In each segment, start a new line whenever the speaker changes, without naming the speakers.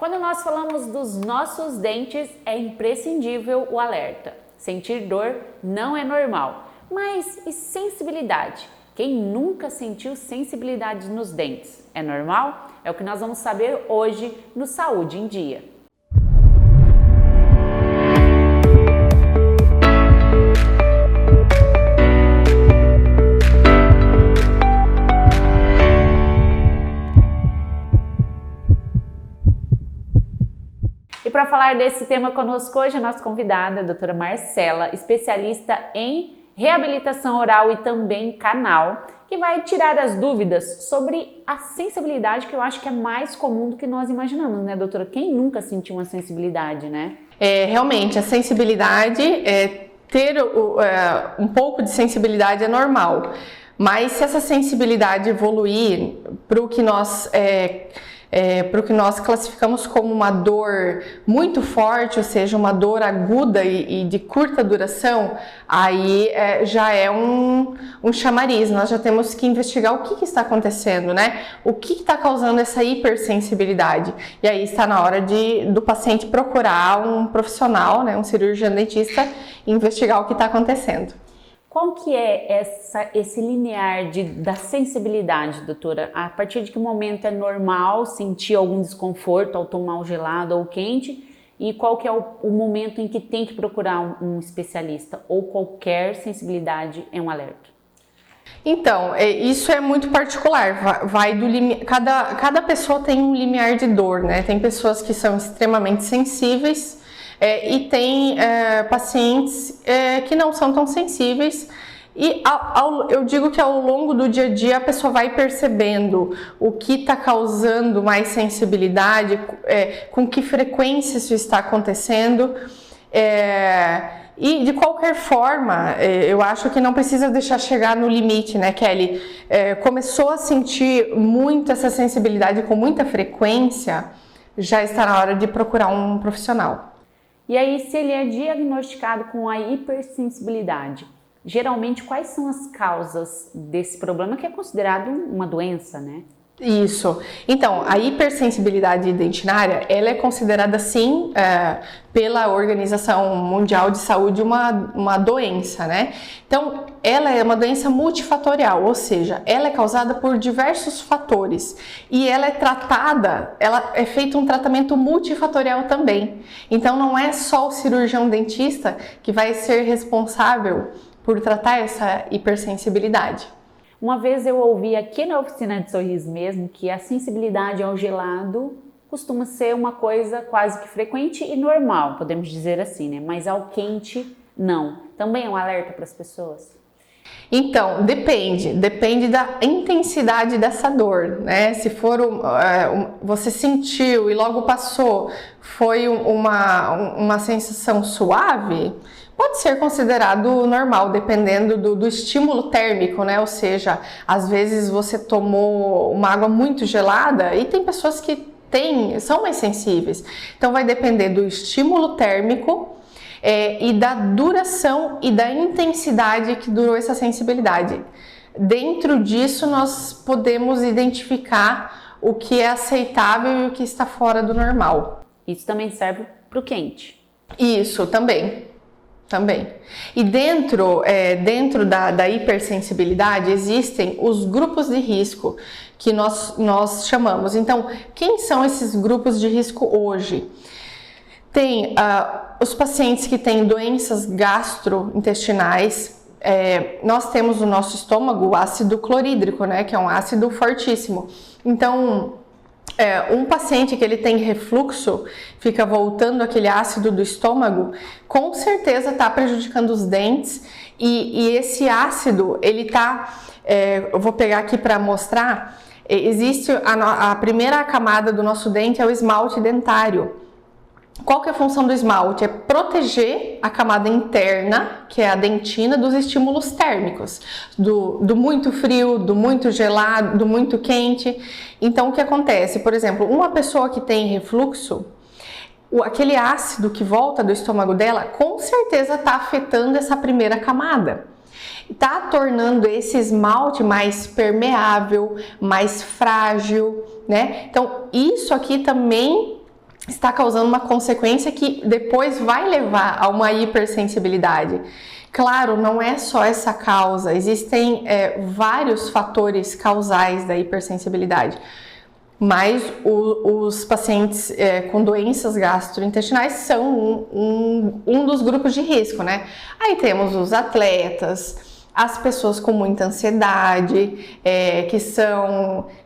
Quando nós falamos dos nossos dentes, é imprescindível o alerta. Sentir dor não é normal, mas e sensibilidade? Quem nunca sentiu sensibilidade nos dentes? É normal? É o que nós vamos saber hoje no Saúde em Dia. E para falar desse tema conosco hoje, a nossa convidada, a doutora Marcela, especialista em reabilitação oral e também canal, que vai tirar as dúvidas sobre a sensibilidade, que eu acho que é mais comum do que nós imaginamos, né, doutora? Quem nunca sentiu uma sensibilidade, né?
Realmente, a sensibilidade, ter um pouco de sensibilidade é normal, mas se essa sensibilidade evoluir para o que nós classificamos como uma dor muito forte, ou seja, uma dor aguda e de curta duração, aí já é um chamariz. Nós já temos que investigar o que está acontecendo, né? O que está causando essa hipersensibilidade. E aí está na hora do paciente procurar um profissional, né, um cirurgião dentista, e investigar o que está acontecendo.
Qual que é esse limiar da sensibilidade, doutora? A partir de que momento é normal sentir algum desconforto ao tomar o gelado ou quente? E qual que é o momento em que tem que procurar um especialista? Ou qualquer sensibilidade é um alerta?
Então, isso é muito particular, vai do cada pessoa tem um limiar de dor, né? Tem pessoas que são extremamente sensíveis, e tem pacientes que não são tão sensíveis, e eu digo que ao longo do dia a dia a pessoa vai percebendo o que está causando mais sensibilidade, com que frequência isso está acontecendo, e de qualquer forma, eu acho que não precisa deixar chegar no limite, né, Kelly? Começou a sentir muito essa sensibilidade com muita frequência, já está na hora de procurar um profissional.
E aí, se ele é diagnosticado com a hipersensibilidade, geralmente quais são as causas desse problema, que é considerado uma doença, né?
Isso. Então, a hipersensibilidade dentinária, ela é considerada, sim, pela Organização Mundial de Saúde uma doença, né? Então, ela é uma doença multifatorial, ou seja, ela é causada por diversos fatores e ela é feito um tratamento multifatorial também. Então, não é só o cirurgião dentista que vai ser responsável por tratar essa hipersensibilidade.
Uma vez eu ouvi aqui na oficina de sorriso mesmo que a sensibilidade ao gelado costuma ser uma coisa quase que frequente e normal, podemos dizer assim, né? Mas ao quente, não. Também é um alerta para as pessoas?
Então, depende da intensidade dessa dor, né? Se for você sentiu e logo passou, foi uma sensação suave, pode ser considerado normal, dependendo do estímulo térmico, né? Ou seja, às vezes você tomou uma água muito gelada e tem pessoas que são mais sensíveis. Então vai depender do estímulo térmico e da duração e da intensidade que durou essa sensibilidade. Dentro disso, nós podemos identificar o que é aceitável e o que está fora do normal.
Isso também serve para o quente?
Isso, também. E dentro da hipersensibilidade existem os grupos de risco que nós chamamos. Então, quem são esses grupos de risco hoje? Tem os pacientes que têm doenças gastrointestinais. Nós temos no nosso estômago o ácido clorídrico, né, que é um ácido fortíssimo. Então, um paciente que ele tem refluxo, fica voltando aquele ácido do estômago, com certeza está prejudicando os dentes e esse ácido, ele está, eu vou pegar aqui para mostrar, existe a primeira camada do nosso dente é o esmalte dentário. Qual que é a função do esmalte? É proteger a camada interna, que é a dentina, dos estímulos térmicos, do muito frio, do muito gelado, do muito quente. Então, o que acontece? Por exemplo, uma pessoa que tem refluxo, aquele ácido que volta do estômago dela, com certeza está afetando essa primeira camada. Está tornando esse esmalte mais permeável, mais frágil, né? Então, isso aqui também está causando uma consequência que depois vai levar a uma hipersensibilidade. Claro, não é só essa causa, existem vários fatores causais da hipersensibilidade, mas os pacientes com doenças gastrointestinais são um dos grupos de risco, né? Aí temos os atletas, as pessoas com muita ansiedade,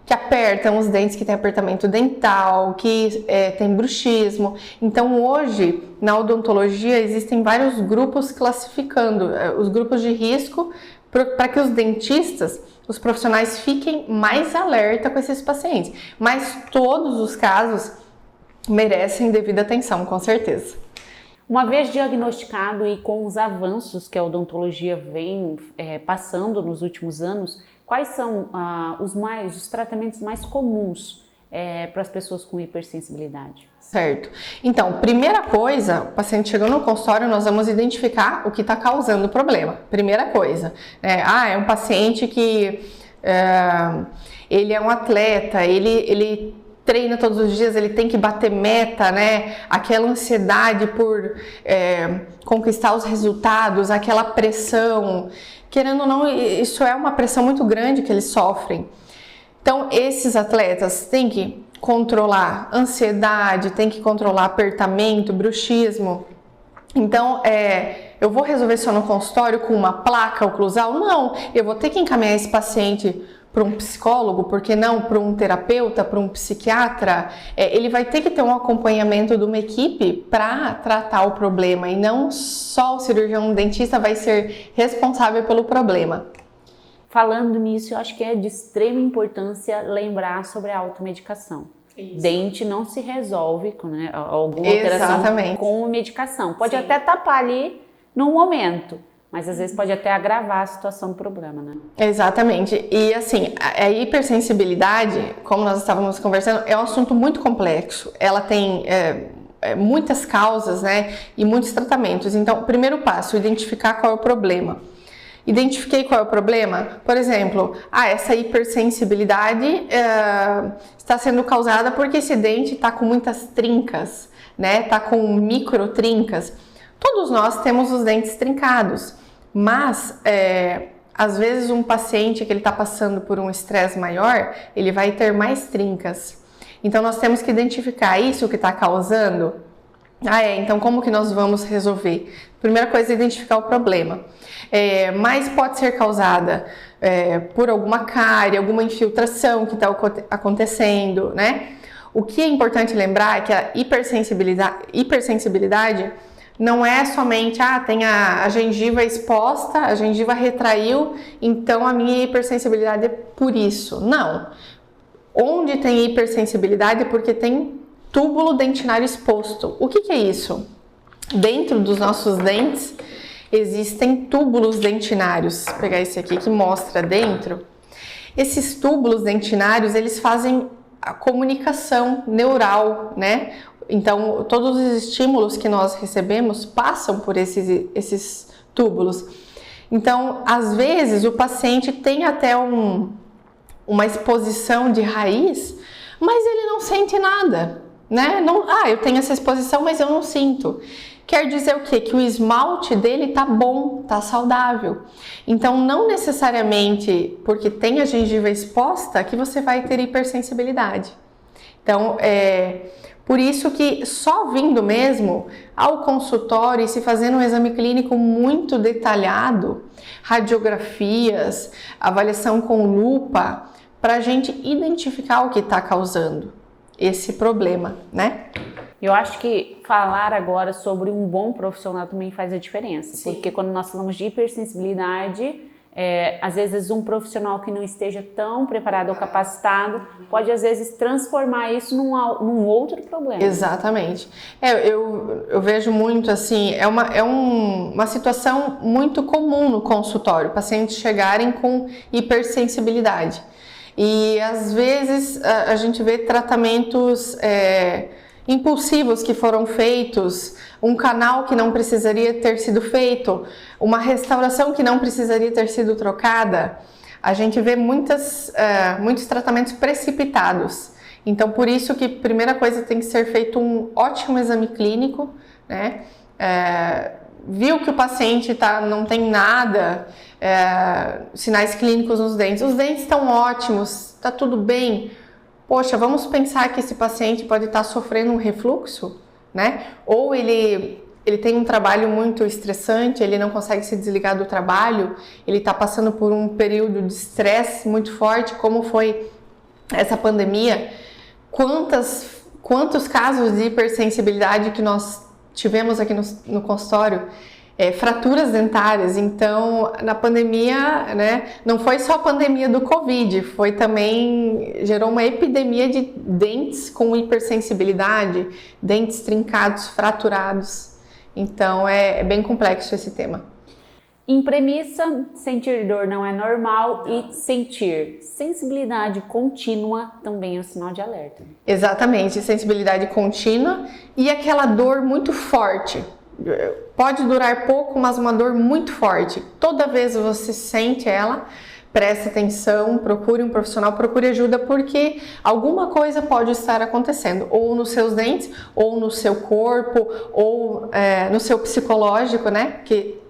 que apertam os dentes, que tem apertamento dental, que tem bruxismo. Então hoje, na odontologia, existem vários grupos classificando os grupos de risco para que os dentistas, os profissionais, fiquem mais alerta com esses pacientes. Mas todos os casos merecem devida atenção, com certeza.
Uma vez diagnosticado e com os avanços que a odontologia vem passando nos últimos anos, quais são os tratamentos mais comuns para as pessoas com hipersensibilidade?
Certo. Então, primeira coisa, o paciente chegou no consultório, nós vamos identificar o que está causando o problema. Primeira coisa, é um paciente que ele é um atleta, ele treina todos os dias, ele tem que bater meta, né? Aquela ansiedade por conquistar os resultados, aquela pressão. Querendo ou não, isso é uma pressão muito grande que eles sofrem. Então, esses atletas têm que controlar ansiedade, têm que controlar apertamento, bruxismo. Então, eu vou resolver só no consultório com uma placa oclusal? Não, eu vou ter que encaminhar esse paciente para um psicólogo, por que não para um terapeuta, para um psiquiatra. Ele vai ter que ter um acompanhamento de uma equipe para tratar o problema e não só o cirurgião dentista vai ser responsável pelo problema.
Falando nisso, eu acho que é de extrema importância lembrar sobre a automedicação. Isso. Dente não se resolve com alguma alteração com medicação. Pode até tapar ali no momento, mas às vezes pode até agravar a situação do problema, né?
Exatamente. E assim, a hipersensibilidade, como nós estávamos conversando, é um assunto muito complexo. Ela tem muitas causas, né? E muitos tratamentos. Então, o primeiro passo, identificar qual é o problema. Identifiquei qual é o problema? Por exemplo, essa hipersensibilidade está sendo causada porque esse dente está com muitas trincas, né? Está com micro trincas. Todos nós temos os dentes trincados, mas às vezes um paciente que ele está passando por um estresse maior, ele vai ter mais trincas. Então nós temos que identificar isso que está causando. Então como que nós vamos resolver? Primeira coisa é identificar o problema. Mas pode ser causada por alguma cárie, alguma infiltração que está acontecendo, né? O que é importante lembrar é que a hipersensibilidade não é somente, tem a gengiva exposta, a gengiva retraiu, então a minha hipersensibilidade é por isso. Não. Onde tem hipersensibilidade é porque tem túbulo dentinário exposto. O que é isso? Dentro dos nossos dentes existem túbulos dentinários. Vou pegar esse aqui que mostra dentro. Esses túbulos dentinários, eles fazem a comunicação neural, né? Então, todos os estímulos que nós recebemos passam por esses túbulos. Então, às vezes, o paciente tem até uma exposição de raiz, mas ele não sente nada, né? Eu tenho essa exposição, mas eu não sinto. Quer dizer o quê? Que o esmalte dele tá bom, tá saudável. Então, não necessariamente porque tem a gengiva exposta que você vai ter hipersensibilidade. Então, por isso que só vindo mesmo ao consultório e se fazendo um exame clínico muito detalhado, radiografias, avaliação com lupa, para a gente identificar o que está causando esse problema, né?
Eu acho que falar agora sobre um bom profissional também faz a diferença. Sim. Porque quando nós falamos de hipersensibilidade, às vezes um profissional que não esteja tão preparado ou capacitado pode às vezes transformar isso num outro problema.
Exatamente. Eu vejo muito assim, uma situação muito comum no consultório, pacientes chegarem com hipersensibilidade. E às vezes a gente vê tratamentos impulsivos que foram feitos, um canal que não precisaria ter sido feito, uma restauração que não precisaria ter sido trocada. A gente vê muitos tratamentos precipitados. Então, por isso que a primeira coisa tem que ser feito um ótimo exame clínico, né? Viu que o paciente não tem nada, sinais clínicos nos dentes, os dentes estão ótimos, está tudo bem. Poxa, vamos pensar que esse paciente pode estar sofrendo um refluxo, né? Ou ele tem um trabalho muito estressante, ele não consegue se desligar do trabalho, ele está passando por um período de estresse muito forte, como foi essa pandemia. Quantos casos de hipersensibilidade que nós tivemos aqui no consultório, fraturas dentárias. Então, na pandemia, né, não foi só a pandemia do Covid, foi também, gerou uma epidemia de dentes com hipersensibilidade, dentes trincados, fraturados. Então, é bem complexo esse tema.
Em premissa, sentir dor não é normal e sentir sensibilidade contínua também é um sinal de alerta.
Exatamente, sensibilidade contínua e aquela dor muito forte. Pode durar pouco, mas uma dor muito forte. Toda vez que você sente ela, preste atenção, procure um profissional, procure ajuda, porque alguma coisa pode estar acontecendo, ou nos seus dentes, ou no seu corpo, ou no seu psicológico, né? Que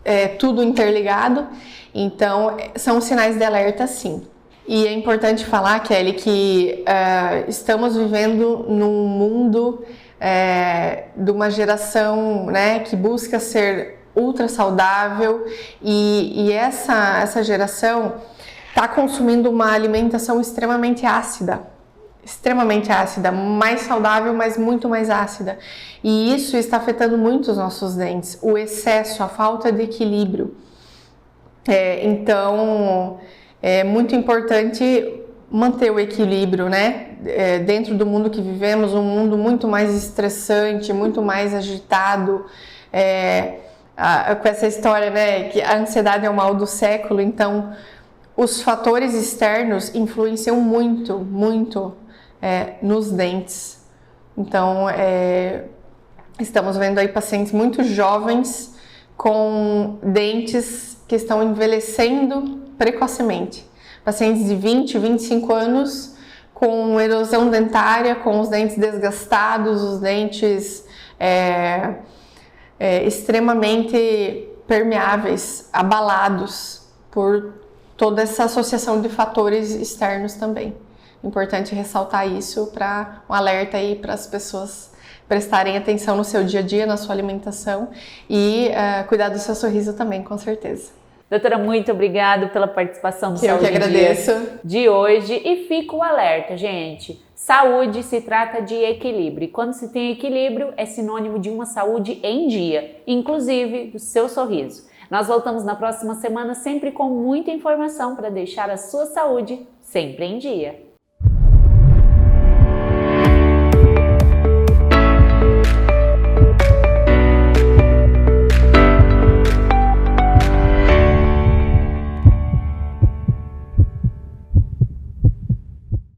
é tudo interligado. Então, são sinais de alerta, sim. E é importante falar, Kelly, que estamos vivendo num mundo de uma geração, né, que busca ser ultra saudável e essa geração está consumindo uma alimentação extremamente ácida, mais saudável, mas muito mais ácida. E isso está afetando muito os nossos dentes, o excesso, a falta de equilíbrio. Então, é muito importante manter o equilíbrio, né? Dentro do mundo que vivemos, um mundo muito mais estressante, muito mais agitado, com essa história, né, que a ansiedade é o mal do século. Então, os fatores externos influenciam muito nos dentes. Então, estamos vendo aí pacientes muito jovens com dentes que estão envelhecendo precocemente. Pacientes de 20, 25 anos com erosão dentária, com os dentes desgastados, os dentes extremamente permeáveis, abalados por toda essa associação de fatores externos também. Importante ressaltar isso para um alerta aí para as pessoas prestarem atenção no seu dia a dia, na sua alimentação e cuidar do seu sorriso também, com certeza.
Doutora, muito obrigada pela participação do Saúde
Eu que agradeço.
De hoje e fica o alerta, gente. Saúde se trata de equilíbrio e quando se tem equilíbrio é sinônimo de uma saúde em dia, inclusive do seu sorriso. Nós voltamos na próxima semana sempre com muita informação para deixar a sua saúde sempre em dia.